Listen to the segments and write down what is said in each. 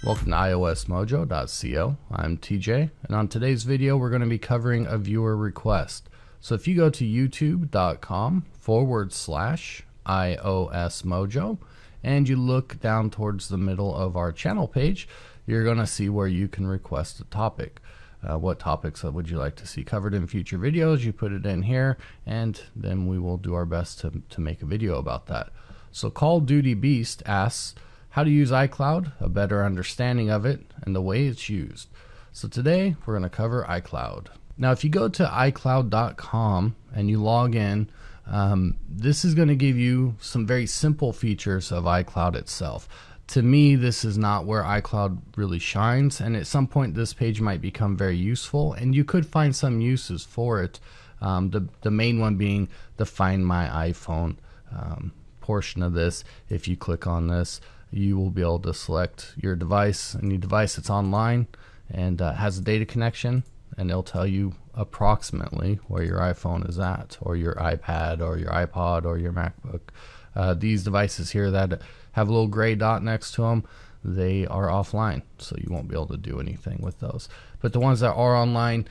Welcome to iOSmojo.co. I'm TJ, and on today's video we're going to be covering a viewer request. So if you go to youtube.com/iOSmojo and you look down towards the middle of our channel page, you're going to see where you can request a topic. What topics would you like to see covered in future videos? You put it in here, and then we will do our best to make a video about that. So Call of Duty Beast asks how to use iCloud, a better understanding of it, and the way it's used. So today we're going to cover iCloud. Now if you go to iCloud.com and you log in, this is going to give you some very simple features of iCloud itself. To me, this is not where iCloud really shines, and at some point this page might become very useful, and you could find some uses for it. The main one being the Find My iPhone portion of this. If you click on this, you will be able to select your device, any device that's online and has a data connection, and it'll tell you approximately where your iPhone is at, or your iPad, or your iPod, or your MacBook. These devices here that have a little gray dot next to them, they are offline, so you won't be able to do anything with those. But the ones that are online,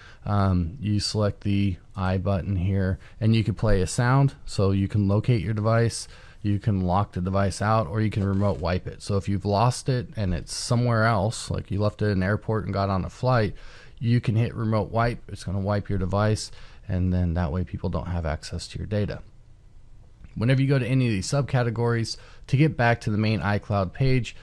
you select the I button here, and you can play a sound, so you can locate your device, you can lock the device out, or you can remote wipe it. So if you've lost it and it's somewhere else, like you left it in an airport and got on a flight, you can hit remote wipe. It's going to wipe your device, and then that way people don't have access to your data. Whenever you go to any of these subcategories, to get back to the main iCloud page,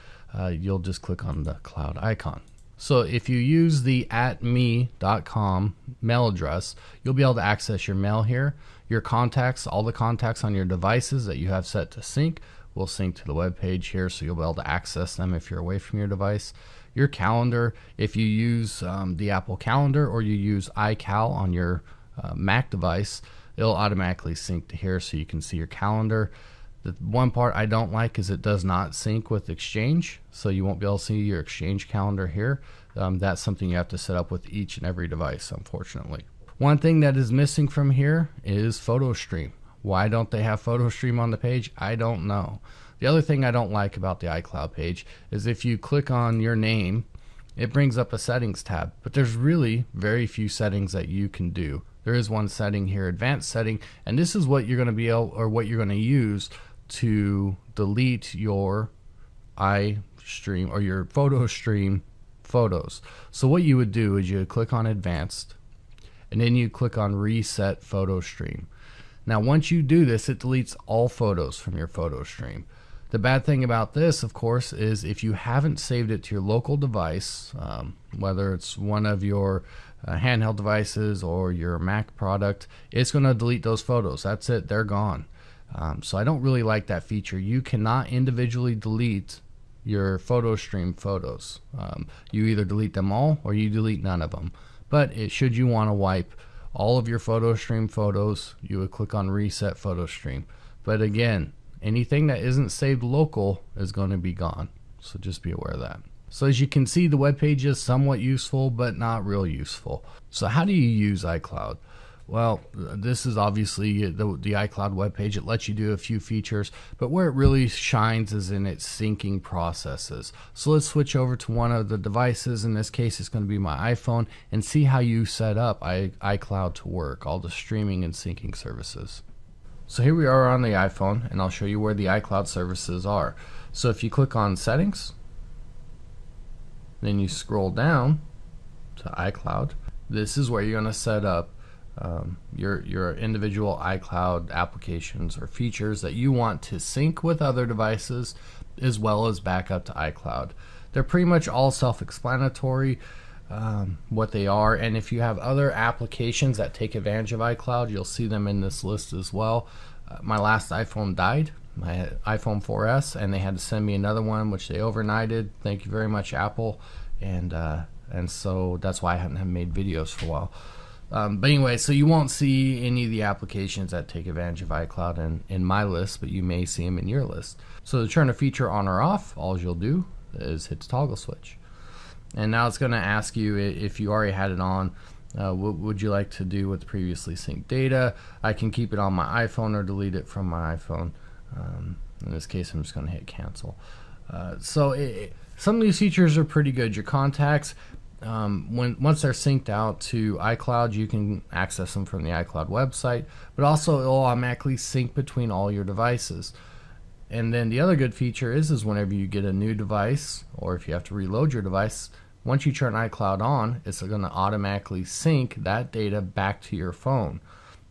you'll just click on the cloud icon. So if you use the @me.com mail address, you'll be able to access your mail here. Your contacts, all the contacts on your devices that you have set to sync, will sync to the web page here, so you'll be able to access them if you're away from your device. Your calendar, if you use the Apple Calendar or you use iCal on your Mac device, it'll automatically sync to here so you can see your calendar. The one part I don't like is it does not sync with Exchange, so you won't be able to see your Exchange calendar here. That's something you have to set up with each and every device, unfortunately. One thing that is missing from here is Photo Stream. Why don't they have Photo Stream on the page? I don't know. The other thing I don't like about the iCloud page is if you click on your name, it brings up a settings tab, but there's really very few settings that you can do. There is one setting here, advanced setting, and this is what you're going to be able, or what you're going to use to delete your iStream or your Photo Stream photos. So what you would do is you would click on advanced, and then you click on reset Photo Stream. Now once you do this, it deletes all photos from your Photo Stream. The bad thing about this, of course, is if you haven't saved it to your local device, whether it's one of your handheld devices or your Mac product, it's going to delete those photos. That's it, they're gone. So I don't really like that feature. You cannot individually delete your Photo Stream photos. You either delete them all or you delete none of them. But should you want to wipe all of your Photo Stream photos, you would click on reset Photo Stream. But again, anything that isn't saved local is going to be gone, so just be aware of that. So as you can see, the web page is somewhat useful, but not real useful. So how do you use iCloud? Well, this is obviously the iCloud web page. It lets you do a few features, but where it really shines is in its syncing processes. So let's switch over to one of the devices. In this case, it's going to be my iPhone, and see how you set up iCloud to work, all the streaming and syncing services. So here we are on the iPhone, and I'll show you where the iCloud services are. So if you click on Settings, then you scroll down to iCloud, this is where you're going to set up your individual iCloud applications or features that you want to sync with other devices, as well as back up to iCloud. They're pretty much all self-explanatory what they are, and if you have other applications that take advantage of iCloud, you'll see them in this list as well. My last iPhone died, my iPhone 4S, and they had to send me another one, which they overnighted. Thank you very much, Apple. And so that's why I haven't made videos for a while. But anyway, so you won't see any of the applications that take advantage of iCloud in my list, but you may see them in your list. So to turn a feature on or off, all you'll do is hit the toggle switch. And now it's going to ask you if you already had it on, what would you like to do with previously synced data? I can keep it on my iPhone or delete it from my iPhone. In this case, I'm just going to hit cancel. Some of these features are pretty good. Your contacts, once they're synced out to iCloud, you can access them from the iCloud website, but also it'll automatically sync between all your devices. And then the other good feature is whenever you get a new device, or if you have to reload your device, once you turn iCloud on, it's going to automatically sync that data back to your phone.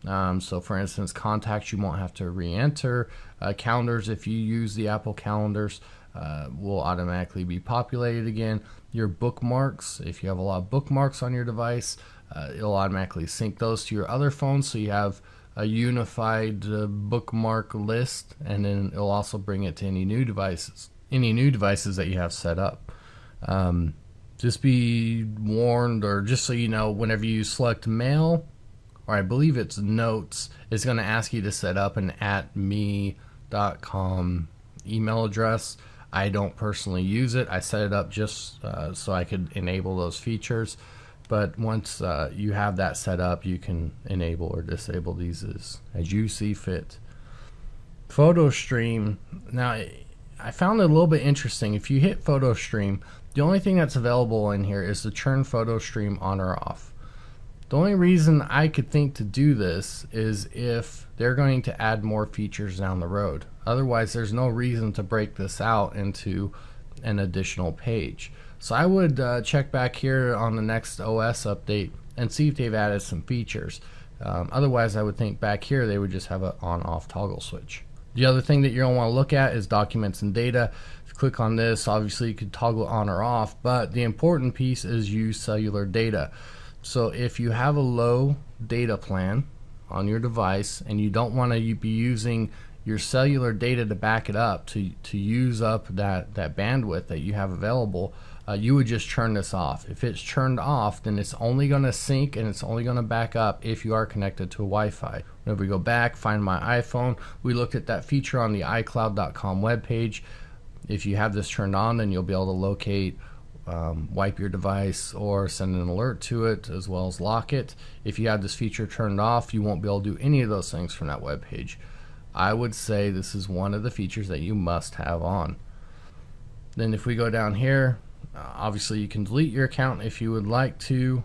So for instance, contacts you won't have to re-enter. Calendars, if you use the Apple calendars, will automatically be populated again. Your bookmarks, if you have a lot of bookmarks on your device, it'll automatically sync those to your other phones, so you have a unified bookmark list, and then it'll also bring it to any new devices that you have set up. Just be warned, or just so you know, whenever you select mail, or I believe it's notes, it's going to ask you to set up an @me.com email address. I don't personally use it. I set it up just so I could enable those features. But once you have that set up, you can enable or disable these as you see fit. Photo stream. Now, I found it a little bit interesting. If you hit photo stream, the only thing that's available in here is to turn photo stream on or off. The only reason I could think to do this is if they're going to add more features down the road. Otherwise, there's no reason to break this out into an additional page. So I would check back here on the next OS update and see if they've added some features. Otherwise, I would think back here they would just have an on-off toggle switch. The other thing that you're going to want to look at is documents and data. If you click on this, obviously you could toggle it on or off, but the important piece is use cellular data. So if you have a low data plan on your device and you don't want to be using your cellular data to back it up, to use up that bandwidth that you have available, you would just turn this off. If it's turned off, then it's only going to sync and it's only going to back up if you are connected to Wi-Fi. Whenever we go back, find my iPhone, we looked at that feature on the iCloud.com webpage. If you have this turned on, then you'll be able to locate, wipe your device, or send an alert to it, as well as lock it. If you have this feature turned off, you won't be able to do any of those things from that webpage. I would say this is one of the features that you must have on. Then if we go down here, obviously you can delete your account if you would like to.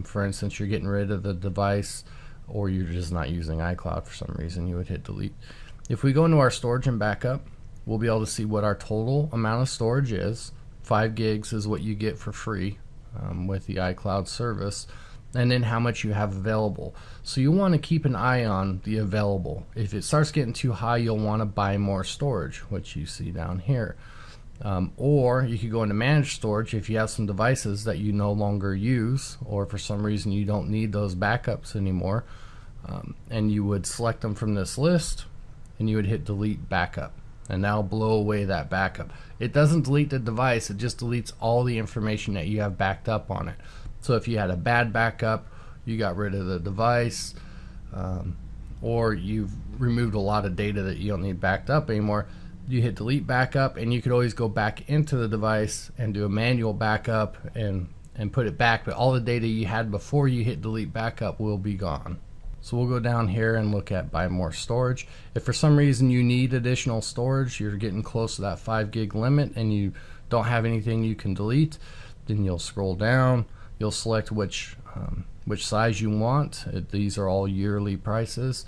For instance, you're getting rid of the device, or you're just not using iCloud for some reason, you would hit delete. If we go into our storage and backup, we'll be able to see what our total amount of storage is. 5 gigs is what you get for free with the iCloud service, and then how much you have available. So you want to keep an eye on the available. If it starts getting too high, you'll want to buy more storage, which you see down here. Or you could go into managed storage if you have some devices that you no longer use, or for some reason you don't need those backups anymore, and you would select them from this list and you would hit delete backup, and that'll blow away that backup. It doesn't delete the device, it just deletes all the information that you have backed up on it. So if you had a bad backup, you got rid of the device, or you've removed a lot of data that you don't need backed up anymore, you hit delete backup, and you could always go back into the device and do a manual backup and put it back, but all the data you had before you hit delete backup will be gone. So we'll go down here and look at buy more storage. If for some reason you need additional storage, you're getting close to that 5 gig limit and you don't have anything you can delete, then you'll scroll down, you'll select which size you want. These are all yearly prices.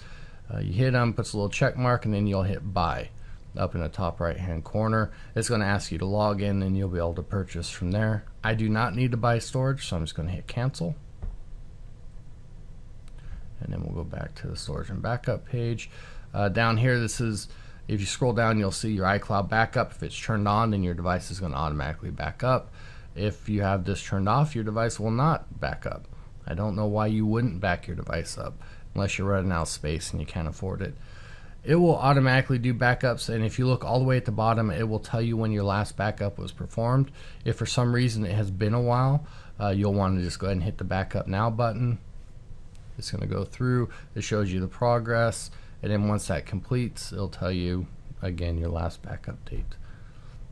You hit them, puts a little check mark, and then you'll hit buy up in the top right hand corner. It's going to ask you to log in, and you'll be able to purchase from there. I do not need to buy storage, so I'm just going to hit cancel. And then we'll go back to the storage and backup page. Down here, this is, if you scroll down, you'll see your iCloud backup. If it's turned on, then your device is going to automatically back up. If you have this turned off, your device will not back up. I don't know why you wouldn't back your device up unless you're running out of space and you can't afford it. It will automatically do backups, and if you look all the way at the bottom, it will tell you when your last backup was performed. If for some reason it has been a while, you'll want to just go ahead and hit the backup now button. It's going to go through, it shows you the progress, and then once that completes, it'll tell you again your last backup date.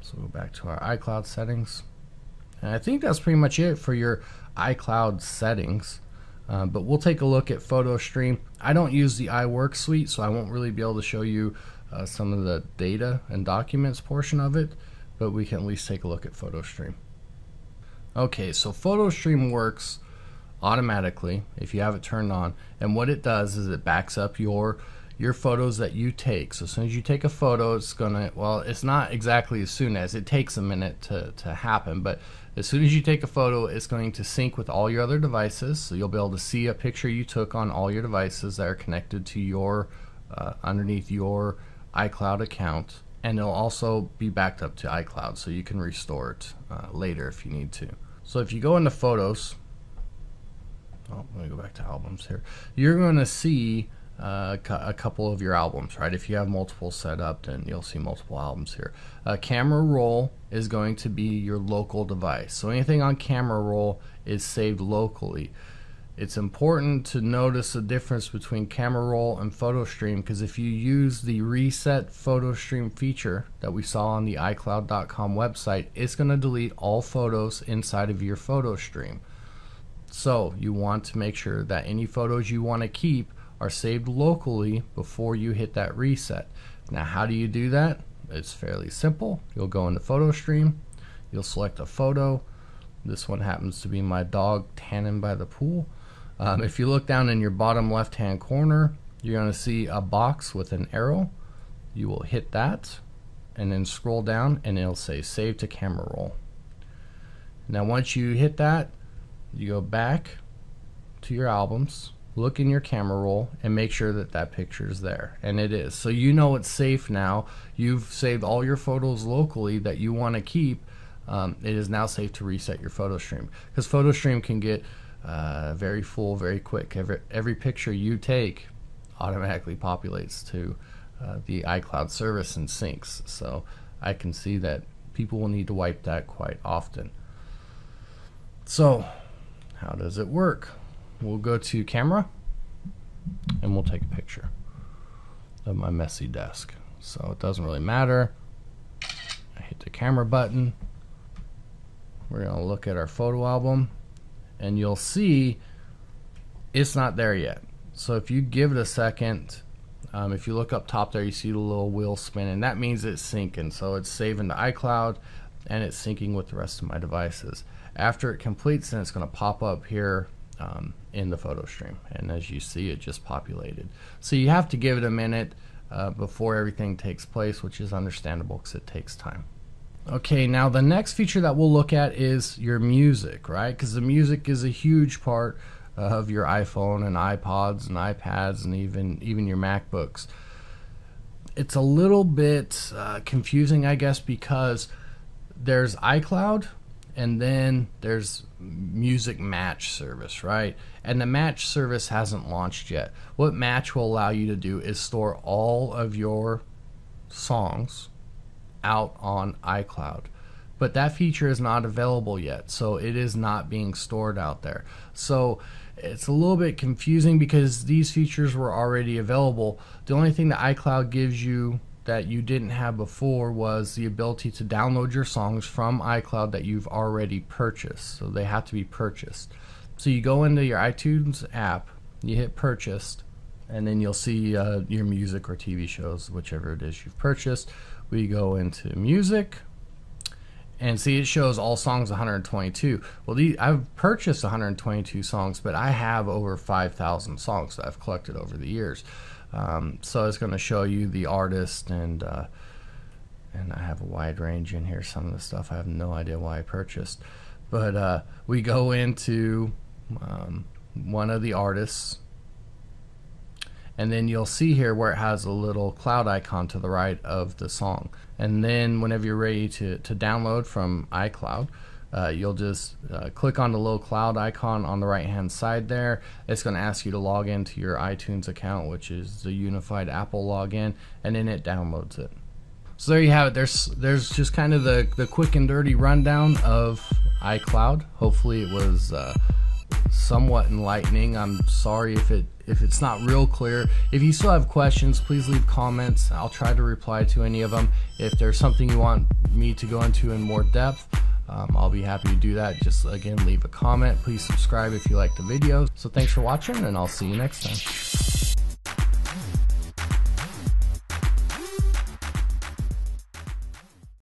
So we'll go back to our iCloud settings, and I think that's pretty much it for your iCloud settings. But we'll take a look at Photo Stream. I don't use the iWork suite, so I won't really be able to show you some of the data and documents portion of it, but we can at least take a look at PhotoStream. Okay, so PhotoStream works automatically if you have it turned on, and what it does is it backs up your photos that you take. So as soon as you take a photo, it's gonna, well, it's not exactly as soon as, it takes a minute to happen, but as soon as you take a photo, it's going to sync with all your other devices, so you'll be able to see a picture you took on all your devices that are connected to your underneath your iCloud account, and it'll also be backed up to iCloud, so you can restore it later if you need to. So if you go into Photos, let me go back to Albums here, you're going to see a couple of your albums, right? If you have multiple set up, then you'll see multiple albums here. Camera roll is going to be your local device, so anything on camera roll is saved locally. It's important to notice the difference between camera roll and PhotoStream, because if you use the reset PhotoStream feature that we saw on the iCloud.com website, it's going to delete all photos inside of your PhotoStream. So you want to make sure that any photos you want to keep are saved locally before you hit that reset. Now, how do you do that? It's fairly simple. You'll go into PhotoStream, you'll select a photo. This one happens to be my dog tanning by the pool. If you look down in your bottom left hand corner, you're going to see a box with an arrow. You will hit that and then scroll down and it'll say save to camera roll. Now once you hit that, you go back to your albums, look in your camera roll, and make sure that that picture is there, and it is. So you know it's safe now. You've saved all your photos locally that you want to keep. It is now safe to reset your PhotoStream, because PhotoStream can get very full very quick. Every picture you take automatically populates to the iCloud service and syncs, so I can see that people will need to wipe that quite often. So how does it work? We'll go to camera and we'll take a picture of my messy desk. So it doesn't really matter. I hit the camera button. We're going to look at our photo album and you'll see it's not there yet. So if you give it a second, if you look up top there, you see the little wheel spinning. That means it's syncing. So it's saving to iCloud and it's syncing with the rest of my devices. After it completes, then it's going to pop up here in the PhotoStream, and as you see, it just populated. So you have to give it a minute before everything takes place, which is understandable because it takes time. Okay, now the next feature that we'll look at is your music, right? Because the music is a huge part of your iPhone and iPods and iPads and even your MacBooks. It's a little bit confusing, I guess, because there's iCloud and then there's Music Match service, right? And the Match service hasn't launched yet. What Match will allow you to do is store all of your songs out on iCloud, but that feature is not available yet, so it is not being stored out there. So it's a little bit confusing because these features were already available. The only thing that iCloud gives you that you didn't have before was the ability to download your songs from iCloud that you've already purchased. So they have to be purchased. So you go into your iTunes app, you hit purchased, and then you'll see your music or TV shows, whichever it is you've purchased. We go into music and see it shows all songs 122. Well, I've purchased 122 songs, but I have over 5,000 songs that I've collected over the years. So it's going to show you the artist, and I have a wide range in here. Some of the stuff I have no idea why I purchased, but we go into one of the artists, and then you'll see here where it has a little cloud icon to the right of the song, and then whenever you're ready to download from iCloud, you'll just click on the little cloud icon on the right hand side there. It's going to ask you to log into your iTunes account, which is the unified Apple login, and then it downloads it. So there you have it. There's just kind of the quick and dirty rundown of iCloud. Hopefully it was somewhat enlightening. I'm sorry if it's not real clear. If you still have questions, please leave comments. I'll try to reply to any of them. If there's something you want me to go into in more depth, I'll be happy to do that. Just again, leave a comment. Please subscribe if you like the video. So thanks for watching, and I'll see you next time.